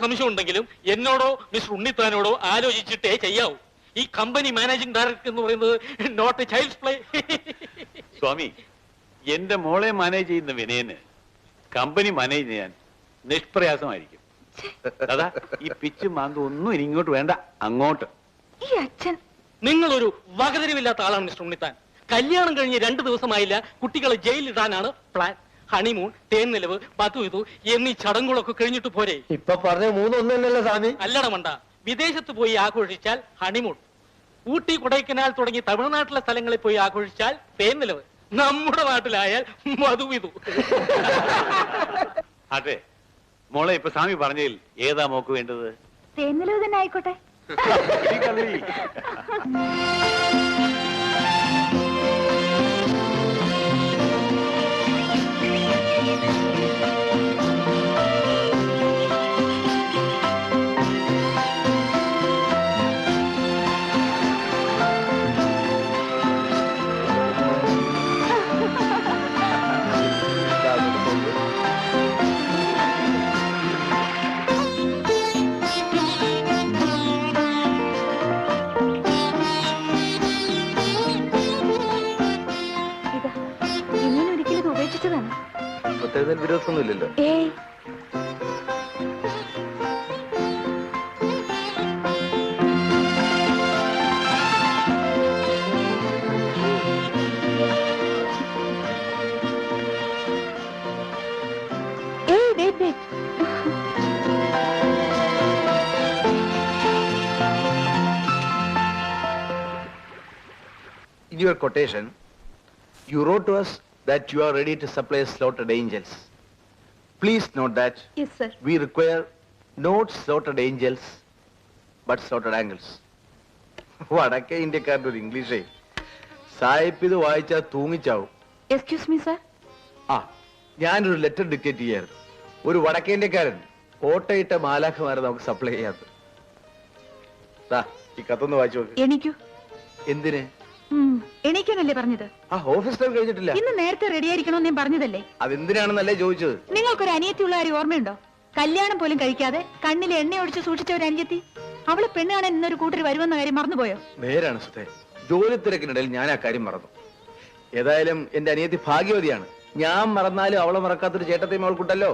സംശയം ഉണ്ടെങ്കിലും എന്നോടോ മിസ്റ്റർ ഉണ്ണിത്താനോടോ ആലോചിച്ചിട്ടേ ചെയ്യാവൂ. ഈ കമ്പനി മാനേജിംഗ് ഡയറക്ടർ എന്ന് പറയുന്നത് നോട്ട് എ ചൈൽഡ്സ് പ്ലേ. സ്വാമി, എന്റെ മോളെ മാനേജ് ചെയ്യുന്ന വിനയന് കമ്പനി മാനേജ് ചെയ്യാൻ നിഷ്പ്രയാസമായിരിക്കും. അതാ ഈ പിച്ചും മാന്തും ഒന്നും ഇനി ഇങ്ങോട്ട് വേണ്ട, അങ്ങോട്ട്. ഈ അച്ഛൻ നിങ്ങളൊരു വകതിരിവില്ലാത്ത ആളാണ് മിസ്റ്റർ ഉണ്ണിത്താൻ. കല്യാണം കഴിഞ്ഞ് 2 ദിവസമായില്ല, കുട്ടികളെ ജയിലിലിടാനാണ് പ്ലാൻ. ഹണിമൂൺ, തേൻ നിലവ്, പതു എന്നീ ചടങ്ങുകളൊക്കെ കഴിഞ്ഞിട്ട് പോരെ? ഇപ്പൊ പറഞ്ഞ 3-1 സ്വാമി. അല്ലടമണ്ട, വിദേശത്ത് പോയി ആഘോഷിച്ചാൽ ഹണിമൂൺ, ഊട്ടി കൊടൈക്കനാൽ തുടങ്ങി തമിഴ്നാട്ടിലെ സ്ഥലങ്ങളിൽ പോയി ആഘോഷിച്ചാൽ തേൻ നിലവ്, നമ്മുടെ നാട്ടിലായാൽ മധുവിധു. അതെ മോളെ, ഇപ്പൊ സ്വാമി പറഞ്ഞതിൽ ഏതാ മോക്ക് വേണ്ടത്? തേന്നിലവ് തന്നെ ആയിക്കോട്ടെ. വിരോധമൊന്നുമില്ലല്ലോ. In your quotation, you wrote to us that you are ready to supply slaughtered angels. Please note that yes, sir. We require not slaughtered angels, but slaughtered angels. വടക്കേ ഇന്ത്യക്കാരുടെ ഒരു ഇംഗ്ലീഷേ സായിപ്പ് ഇത് വായിച്ചാൽ തൂങ്ങിച്ചാവും. Excuse me sir. ഞാനൊരു letter dictate ചെയ്യായിരുന്നു. ഒരു വടക്കേ ഇന്ത്യക്കാരൻ കോട്ടയിട്ട മാലാഖമാരെ നമുക്ക് സപ്ലൈ ചെയ്യാത്ത. ഈ കത്തൊന്ന് വായിച്ചു നോക്ക്. എനിക്കു എന്തിന്? എണീക്കാനല്ലേ പറഞ്ഞത്? ഓഫീസ് ടൈം കഴിഞ്ഞിട്ടില്ല. ഇന്ന് നേരത്തെ റെഡി ആയിരിക്കണമെന്ന് ഞാൻ പറഞ്ഞതല്ലേ. അതെന്തിനാണെന്നല്ലേ ചോദിച്ചത്. നിങ്ങൾക്കൊരു അനിയത്തിയുള്ള കാര്യം ഓർമ്മയുണ്ടോ? കല്യാണം പോലും കഴിക്കാതെ കണ്ണിൽ എണ്ണ ഒഴിച്ച് സൂക്ഷിച്ച ഒരു അനിയത്തി. അവള് പെണ്ണ് കാണാൻ ഇന്നൊരു കൂട്ടർ വരുമെന്ന കാര്യം മറന്നുപോയോ? നേരാണ് സുധേ, ജോലി തിരക്കിനിടയിൽ ഞാൻ ആ കാര്യം മറന്നു. ഏതായാലും എന്റെ അനിയത്തി ഭാഗ്യവതിയാണ്. ഞാൻ മറന്നാലും അവളെ മറക്കാത്തൊരു ചേട്ടത്തെയും അവൾക്കുണ്ടല്ലോ.